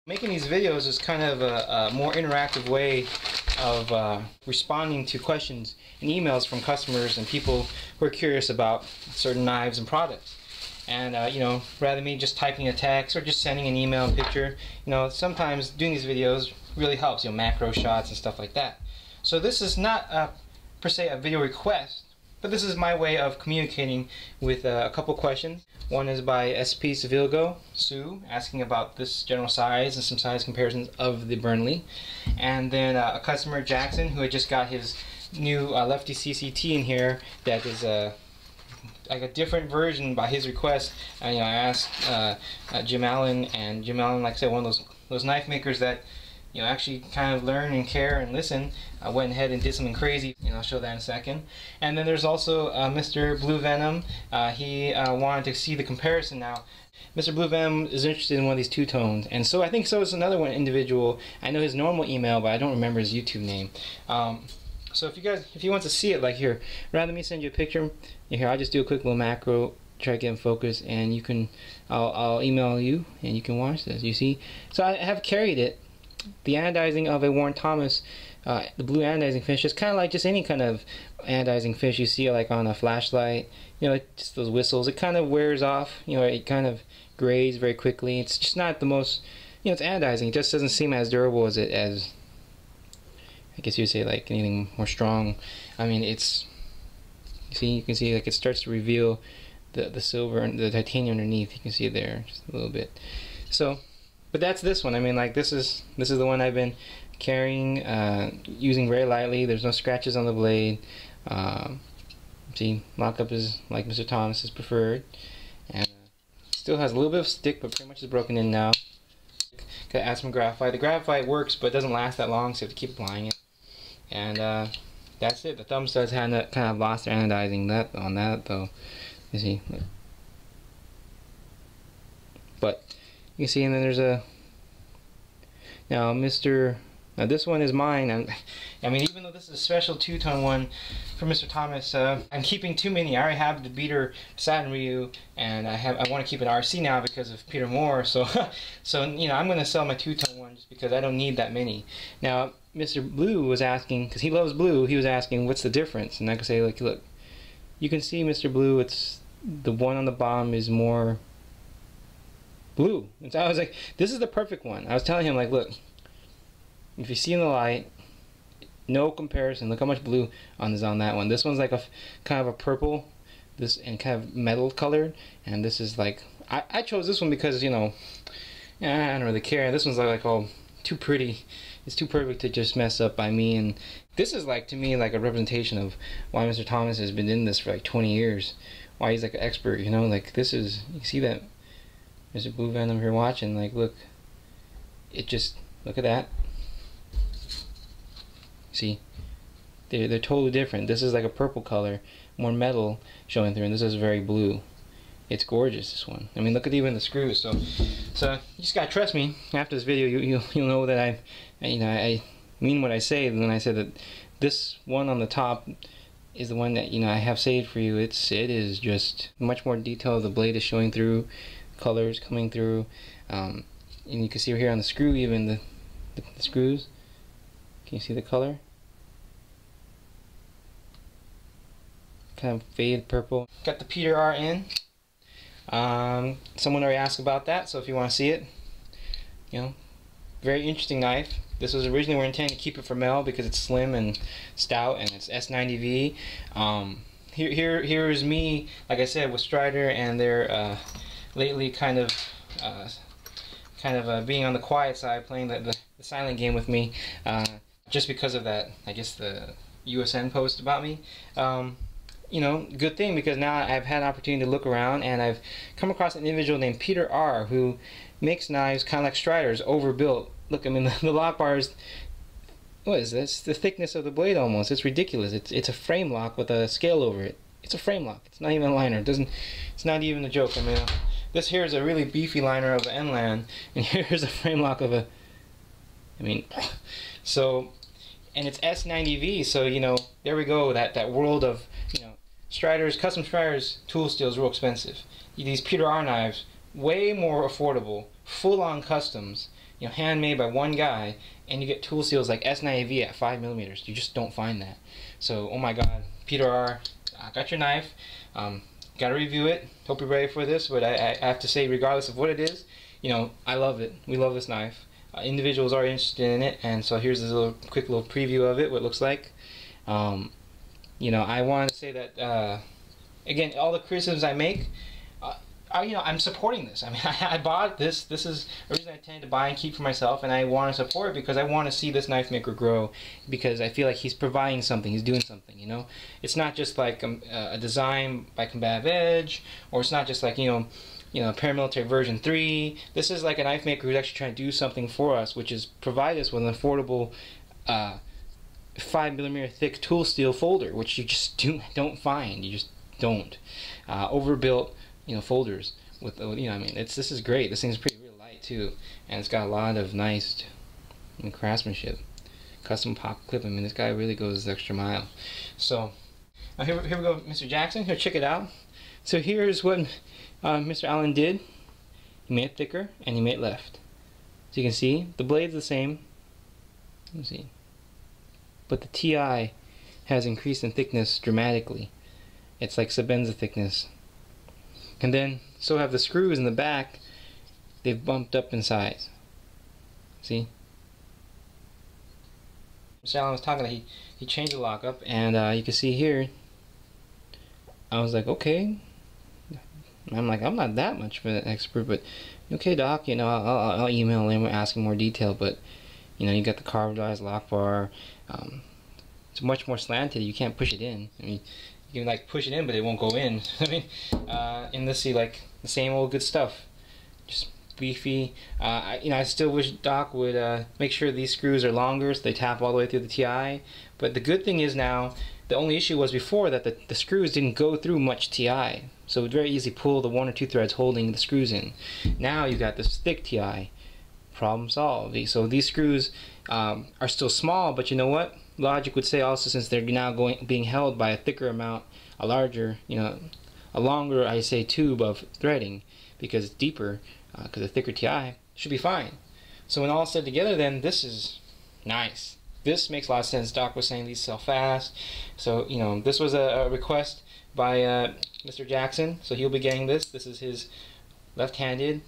Making these videos is kind of a more interactive way of responding to questions and emails from customers and people who are curious about certain knives and products. And you know, rather than me just typing a text or just sending an email and picture, you know, sometimes doing these videos really helps, you know, macro shots and stuff like that. So this is not per se a video request, but this is my way of communicating with a couple questions. One is by SP Civilgo Sue, asking about this general size and some size comparisons of the Burnley. And then a customer, Jackson, who had just got his new Lefty CCT in here that is like a different version by his request. And you know, I asked Jim Allen, and Jim Allen, like I said, one of those knife makers that, you know, actually kind of learn and care and listen. I went ahead and did something crazy, and I'll show that in a second. And then there's also Mr. Blue Venom. He wanted to see the comparison now. Mr. Blue Venom is interested in one of these two-tones, and so I think so is another one individual. I know his normal email, but I don't remember his YouTube name. So if you want to see it, like here, rather than me send you a picture, here I'll just do a quick little macro, try to get in focus, and you can, I'll email you, and you can watch this. You see, so I have carried it. The anodizing of a Warren Thomas, the blue anodizing finish, is kind of like just any kind of anodizing finish you see, like on a flashlight. You know, just those whistles. It kind of wears off. You know, it kind of grays very quickly. It's just not the most, you know, it's anodizing. It just doesn't seem as durable as I guess you'd say, like anything more strong. I mean, it's, you can see like it starts to reveal the silver and the titanium underneath. You can see it there just a little bit. So. But that's this one. I mean, like this is the one I've been carrying, using very lightly. There's no scratches on the blade. See, lockup is like Mr. Thomas's preferred, and still has a little bit of stick, but pretty much is broken in now. Gotta add some graphite. The graphite works, but it doesn't last that long, so you have to keep applying it. And that's it. The thumb studs kind of lost their anodizing on that though. You see, but. You can see, and then there's a now this one is mine. I mean, even though this is a special two-tone one for Mr. Thomas, I'm keeping too many. I already have the beater Satin Ryu, and I want to keep an RC now because of Peter Moore. So so you know, I'm going to sell my two-tone one just because I don't need that many. Now Mr. Blue was asking, because he loves blue, he was asking what's the difference, and I could say, like, look, you can see Mr. Blue, it's the one on the bottom is more blue. And so I was like, this is the perfect one. I was telling him, like, look, if you see in the light, no comparison. Look how much blue on that one. This one's like a kind of a purple, this, and kind of metal colored, and this is like, I chose this one because, you know, I don't really care. This one's like all too pretty. It's too perfect to just mess up by me. And this is, like, to me, like a representation of why Mr. Thomas has been in this for like 20 years. Why he's like an expert, you know. Like, this is, you see that Mr. Blue Venom here watching, like, look, it just, look at that. See, they're totally different. This is like a purple color, more metal showing through, and this is very blue. It's gorgeous, this one. I mean, look at even the screws. So you just gotta trust me. After this video, you'll know that I mean what I say when I say that this one on the top is the one that, you know, I have saved for you. It is just much more detailed. The blade is showing through, colors coming through, and you can see here on the screw, even the screws. Can you see the color? Kind of faded purple. Got the Peter R in. Someone already asked about that, so if you want to see it, you know, very interesting knife. This was originally, we're intending to keep it for Mel because it's slim and stout, and it's S90V. Here is me, like I said, with Strider, and they're lately kind of being on the quiet side, playing the silent game with me, just because of that, I guess, the USN post about me. You know, good thing, because now I've had an opportunity to look around, and I've come across an individual named Peter R, who makes knives kind of like Strider's, overbuilt. Look, I mean, the lock bar is, what is this? The thickness of the blade almost. It's ridiculous. It's a frame lock with a scale over it. It's a frame lock. It's not even a liner. It's not even a joke. I mean, this here is a really beefy liner of an N-Land, and here's a frame lock of a, I mean, so, and it's S90V, so, you know, there we go, that world of, you know, Strider's, custom Strider's tool steel is real expensive. These Peter R knives, way more affordable, full-on customs, handmade by one guy, and you get tool steels like S9AV at 5mm. You just don't find that. So, oh my God, Peter R, got your knife. Got to review it. Hope you're ready for this. But I have to say, regardless of what it is, I love it. We love this knife. Individuals are interested in it, and so here's this quick little preview of it, what it looks like. I wanted to say that again, all the criticisms I make, I'm supporting this. I mean, I bought this. This is a reason I tend to buy and keep for myself, and I want to support it because I want to see this knife maker grow, because I feel like he's providing something, he's doing something. It's not just like a design by Combative Edge, or it's not just like paramilitary version 3. This is like a knife maker who's actually trying to do something for us, which is provide us with an affordable 5mm thick tool steel folder, which you just don't find. You just don't. Overbuilt folders with this is great. This thing's pretty real light too, and it's got a lot of nice craftsmanship, custom pocket clip. I mean, this guy really goes the extra mile. So here we go, Mr. Jackson. Here, check it out. So here's what Mr. Allen did. He made it thicker and he made it left. So you can see the blade's the same. Let's see, but the TI has increased in thickness dramatically. It's like Sabenza thickness. And then, so have the screws in the back. They've bumped up in size. See? Mr. Allen was talking that he changed the lockup, and you can see here, I was like, okay. I'm like, I'm not that much of an expert, but okay, Doc, I'll email him asking more detail, but you got the carbonized lock bar. It's much more slanted. You can't push it in. I mean, you can like push it in, but it won't go in. I mean, in this, see, like the same old good stuff, just beefy. I still wish Doc would make sure these screws are longer so they tap all the way through the TI. But the good thing is now, the only issue was before that the screws didn't go through much TI, so it would very easily pull the 1 or 2 threads holding the screws in. Now you got this thick TI. Problem solved. So these screws are still small, but you know what? Logic would say also, since they're now being held by a thicker amount, a larger, a longer, I say, tube of threading, because it's deeper, because the thicker TI should be fine. So when all said together, then this is nice. This makes a lot of sense. Doc was saying these sell fast, so this was a request by Mr. Jackson, so he'll be getting this. This is his left-handed,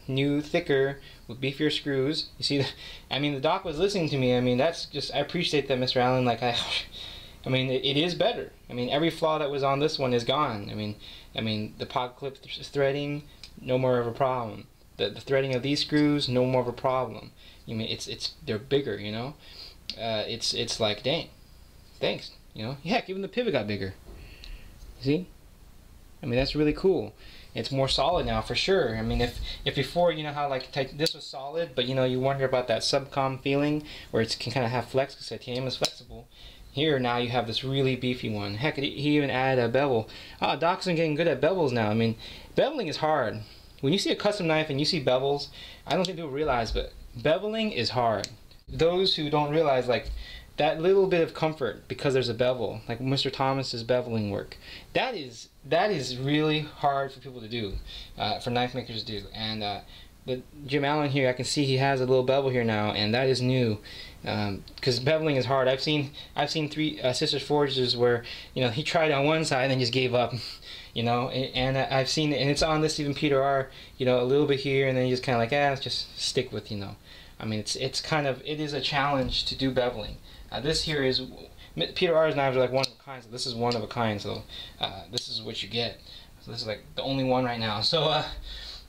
new, thicker, with beefier screws. You see, I mean, the Doc was listening to me. I mean, that's just, I appreciate that, Mr. Allen. Like, I mean, it is better. I mean, every flaw that was on this one is gone. I mean, the pocket clip threading, no more of a problem. The threading of these screws, no more of a problem. I mean, they're bigger. It's like, dang, thanks. Heck, even the pivot got bigger. See? I mean, that's really cool. It's more solid now, for sure. I mean, if before, how like this was solid, but you wonder about that subcom feeling where it can kind of have flex because titanium is flexible. Here now you have this really beefy one. Heck, he even added a bevel. Doc's been getting good at bevels now. I mean, beveling is hard. When you see a custom knife and you see bevels, I don't think people realize, but beveling is hard. Those who don't realize, like, that little bit of comfort because there's a bevel, like Mr. Thomas's beveling work, that is really hard for people to do, for knife makers to do. And but Jim Allen here, I can see he has a little bevel here now, and that is new, because beveling is hard. I've seen 3 Sisters Forges where he tried on one side and then just gave up, and I've seen it, and it's on this even Peter R, a little bit here, and then you just kind of like, let's just stick with, I mean, it is a challenge to do beveling. This here is, Peter R's knives are like one of a kind, so this is one of a kind, so this is what you get. So this is like the only one right now. So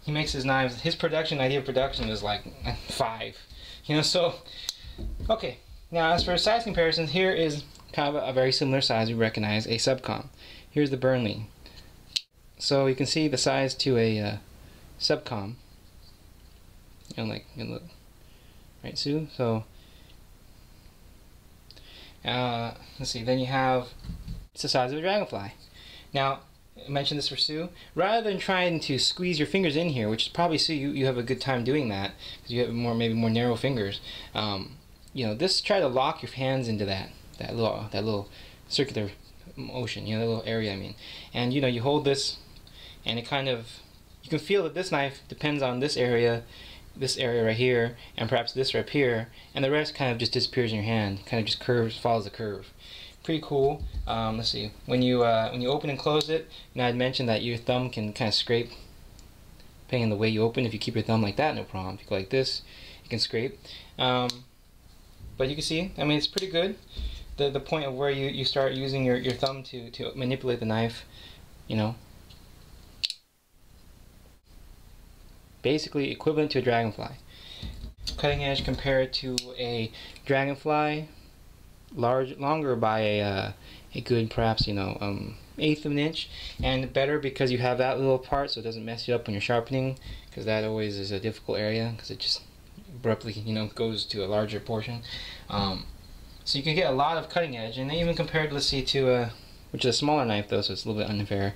he makes his knives, his idea of production is like 5. So, okay. Now as for size comparisons, here is kind of a very similar size we recognize, a subcom. Here's the Burnley. So you can see the size to a subcom. Look. Right, Sue? So, let's see, then you have, it's the size of a dragonfly. Now, I mentioned this for Sue. Rather than trying to squeeze your fingers in here, which is probably, Sue, you have a good time doing that, because you have maybe more narrow fingers. This, try to lock your hands into that little circular motion, that little area, I mean. And, you hold this, and it kind of, you can feel that this knife depends on this area, this area right here, and perhaps this right here, and the rest kind of just disappears in your hand. Kind of just curves, follows the curve. Pretty cool. Let's see. When you open and close it, now I'd mentioned that your thumb can kind of scrape, depending on the way you open. If you keep your thumb like that, no problem. If you go like this, you can scrape. But you can see, I mean, it's pretty good. The point of where you start using your thumb to manipulate the knife, you know. Basically equivalent to a dragonfly. Cutting edge compared to a dragonfly, longer by a good, perhaps, you know, eighth of an inch, and better because you have that little part, so it doesn't mess you up when you're sharpening, because that always is a difficult area, because it just abruptly, you know, goes to a larger portion. So you can get a lot of cutting edge, and even compared, let's see, to which is a smaller knife though, so it's a little bit unfair.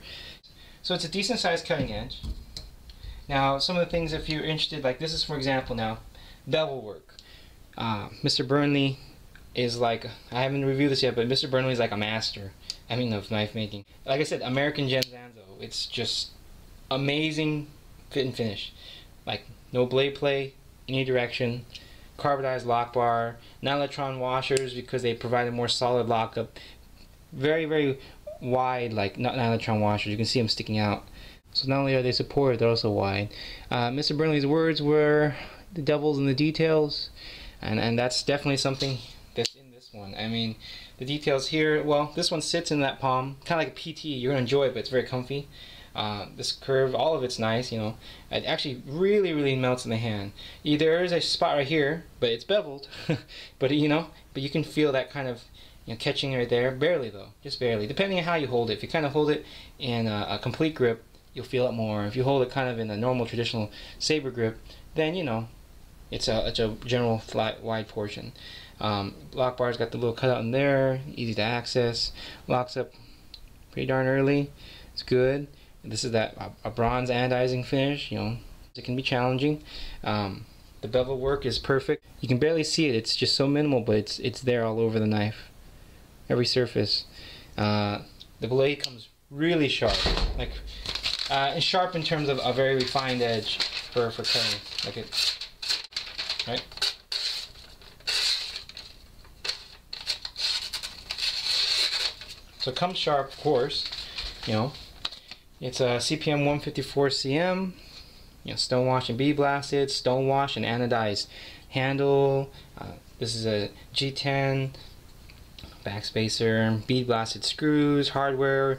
So it's a decent sized cutting edge. Now, some of the things, if you're interested, like this is, for example, now bevel work. Mr. Burnley is like, I haven't reviewed this yet, but Mr. Burnley is like a master, I mean, of knife making. Like I said, American Genzanzo. It's just amazing fit and finish. Like no blade play, any direction, carbonized lock bar, non-electron washers because they provide a more solid lockup. Very, very wide, like non-electron washers. You can see them sticking out. So not only are they supported, they're also wide. Mr. Burnley's words were, "The devil's in the details," and that's definitely something that's in this one. I mean, the details here, well, this one sits in that palm, kind of like a PT. You're gonna enjoy it, but it's very comfy. This curve, all of it's nice, you know. It actually really melts in the hand. There is a spot right here, but it's beveled. but you know, but you can feel that kind of, you know, catching right there. Barely though, just barely. Depending on how you hold it. If you kind of hold it in a complete grip, you'll feel it more. If you hold it kind of in a normal traditional saber grip, then you know it's a general flat wide portion. Lock bar's got the little cutout in there, easy to access. Locks up pretty darn early. It's good. This is a bronze anodizing finish. You know, it can be challenging. The bevel work is perfect. You can barely see it. It's just so minimal, but it's there all over the knife, every surface. The blade comes really sharp, like sharp in terms of a very refined edge for cutting. Like it, right? So it comes sharp, of course. You know. It's a CPM 154 cm, you know, stonewash and bead blasted, stonewash and anodized handle. This is a G10 backspacer, bead blasted screws, hardware,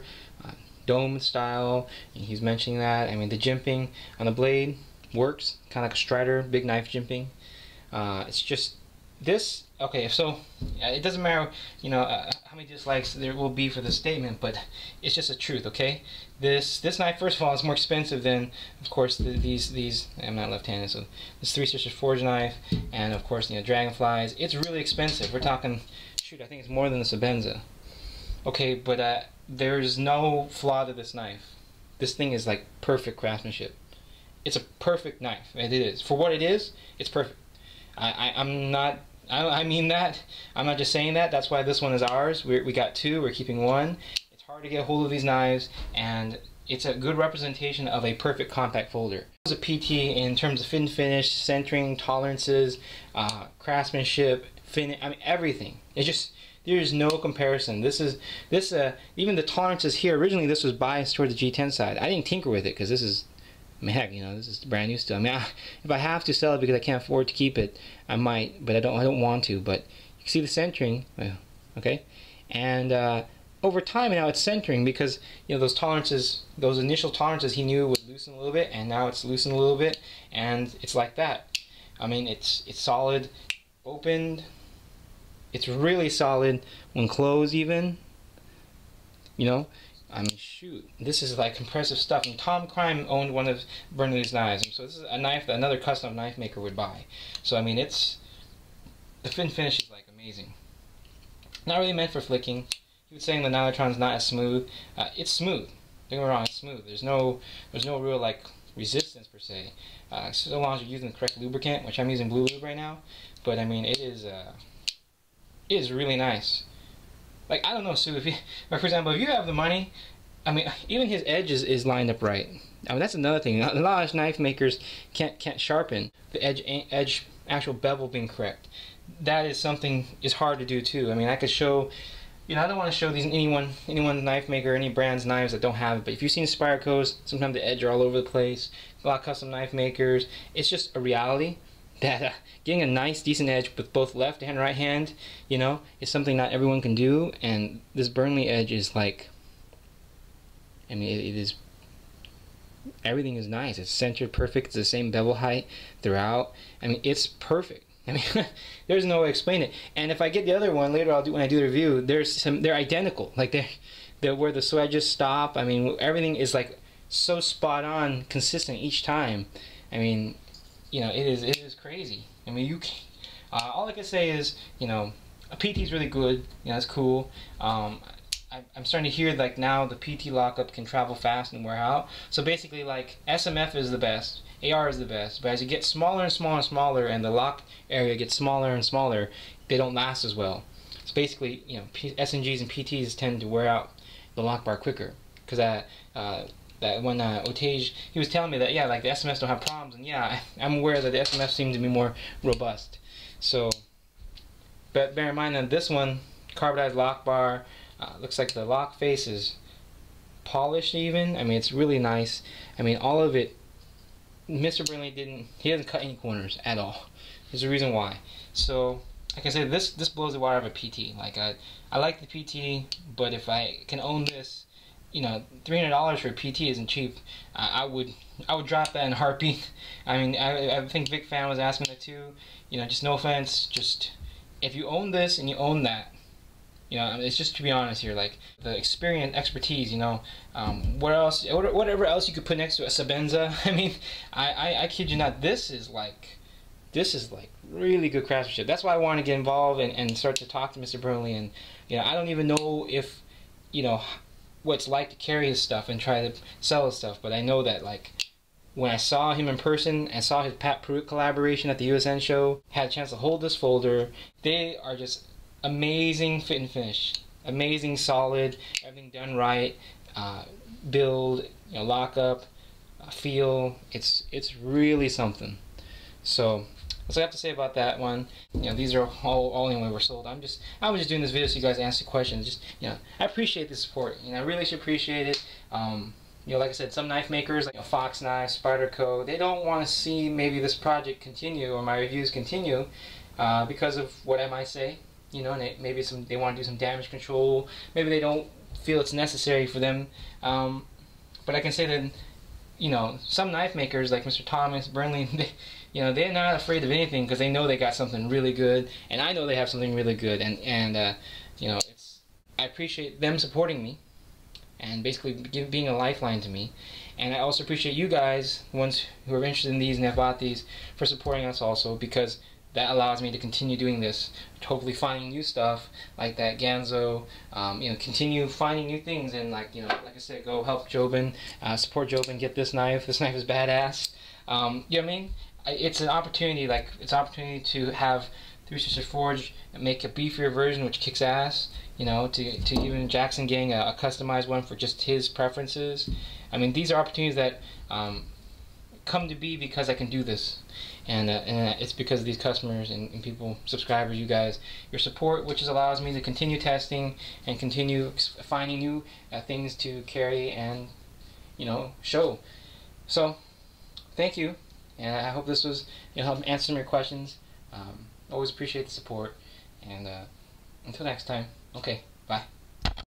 dome style. And he's mentioning that. I mean, the jimping on the blade works, kind of like a Strider, big knife jimping. It's just this. Okay, so it doesn't matter, you know, how many dislikes there will be for the statement, but it's just the truth. Okay, this knife, first of all, is more expensive than, of course, these. I'm not left-handed, so this Three Sisters Forge knife, and of course, you know, Dragonflies. It's really expensive. We're talking, shoot, I think it's more than the Sabenza. Okay, but there's no flaw to this knife. This thing is like perfect craftsmanship. It's a perfect knife. It is for what it is. It's perfect. I mean that. I'm not just saying that. That's why this one is ours. We got two. We're keeping one. It's hard to get a hold of these knives, and it's a good representation of a perfect compact folder. It's a PT in terms of fit and finish, centering, tolerances, craftsmanship, finish. I mean everything. It's just, there's no comparison. Even the tolerances here. Originally, this was biased toward the G10 side. I didn't tinker with it because this is. I mean, heck, you know, this is brand new still. I mean, if I have to sell it because I can't afford to keep it, I might, but I don't want to. But you can see the centering, okay, and over time now it's centering because, you know, those tolerances, those initial tolerances he knew would loosen a little bit, and now it's loosened a little bit, and it's like that. I mean, it's solid, opened. It's really solid when closed, even. You know. I mean, shoot, this is like impressive stuff. And Tom Crime owned one of Burnley's knives, so this is a knife that another custom knife maker would buy. So I mean, the fit and finish is like amazing. Not really meant for flicking. He was saying the Nylotron's not as smooth. It's smooth. Don't get me wrong, it's smooth. There's no real like resistance per se. So long as you're using the correct lubricant, which I'm using Blue Lube right now. But I mean, it is really nice. Like, I don't know, Sue, for example, if you have the money, I mean, even his edge is lined up right. I mean, that's another thing. A lot of knife makers can't sharpen the edge actual bevel being correct. That is something is hard to do too. I mean, I could show, you know, I don't want to show these anyone knife maker, any brand's knives that don't have it. But if you've seen Spyderco's, sometimes the edge are all over the place. A lot of custom knife makers. It's just a reality that getting a nice, decent edge with both left and right hand, you know, is something not everyone can do. And this Burnley edge is like, I mean, it is. Everything is nice. It's centered perfect. It's the same bevel height throughout. I mean, it's perfect. I mean, there's no way to explain it. And if I get the other one later, I'll do when I do the review. They're identical. Like they're where the swedges stop. I mean, everything is like so spot on, consistent each time. I mean, you know, it is crazy. I mean, you can, all I can say is, you know, a PT is really good. You know, it's cool. I'm starting to hear like now the PT lockup can travel fast and wear out. So basically, like SMF is the best, AR is the best, but as you get smaller and smaller and smaller, and the lock area gets smaller and smaller, they don't last as well. So basically, you know, SNGs and PTs tend to wear out the lock bar quicker, because that when Otage, he was telling me that, yeah, like the SMFs don't have problems, and yeah, I'm aware that the SMFs seem to be more robust. So, but bear in mind that this one, carbonized lock bar, looks like the lock face is polished even. I mean, it's really nice. I mean, all of it, Mr. Burnley he doesn't cut any corners at all. There's a reason why. So, like I said, this blows the water out of a PT. Like, I like the PT, but if I can own this, you know, $300 for a PT isn't cheap. I would drop that in a heartbeat. I mean, I think Vic Fan was asking that too. You know, just no offense, just if you own this and you own that, you know, I mean, it's just to be honest here, like the experience, expertise, you know, whatever else you could put next to a Sabenza. I mean, I kid you not, this is like really good craftsmanship. That's why I want to get involved and start to talk to Mr. Burnley. And you know, I don't even know if, you know, what it's like to carry his stuff and try to sell his stuff, but I know that like when I saw him in person and saw his Pat Pruitt collaboration at the USN show, had a chance to hold this folder, they are just amazing fit and finish, amazing solid, everything done right, build, you know, lockup, feel. It's really something. So that's what I have to say about that one. You know, these are all the way we're sold. I was just doing this video so you guys answer questions. Just, you know, I appreciate the support. You know, I really should appreciate it. You know, like I said, some knife makers, like, you know, Fox Knives, Spyderco, they don't want to see maybe this project continue or my reviews continue because of what I might say. You know, and maybe they want to do some damage control. Maybe they don't feel it's necessary for them. But I can say that, you know, some knife makers like Mr. Thomas, Burnley, you know, they're not afraid of anything because they know they got something really good, and I know they have something really good, and you know, I appreciate them supporting me and basically being a lifeline to me. And I also appreciate you guys, the ones who are interested in these and have bought these, for supporting us also, because that allows me to continue doing this, hopefully finding new stuff like that Ganzo, you know, continue finding new things, and like, you know, like I said, go help Jobin, support Jobin, get this knife. This knife is badass. You know what I mean? It's an opportunity, like, it's an opportunity to have Three Sister Forge make a beefier version which kicks ass, you know, to even Jackson Gang a customized one for just his preferences. I mean, these are opportunities that come to be because I can do this, and it's because of these customers and people, subscribers, you guys, your support, which allows me to continue testing and continue finding new things to carry and, you know, show. So thank you, and I hope this was, you know, help answer some of your questions. Always appreciate the support, and until next time, okay, bye.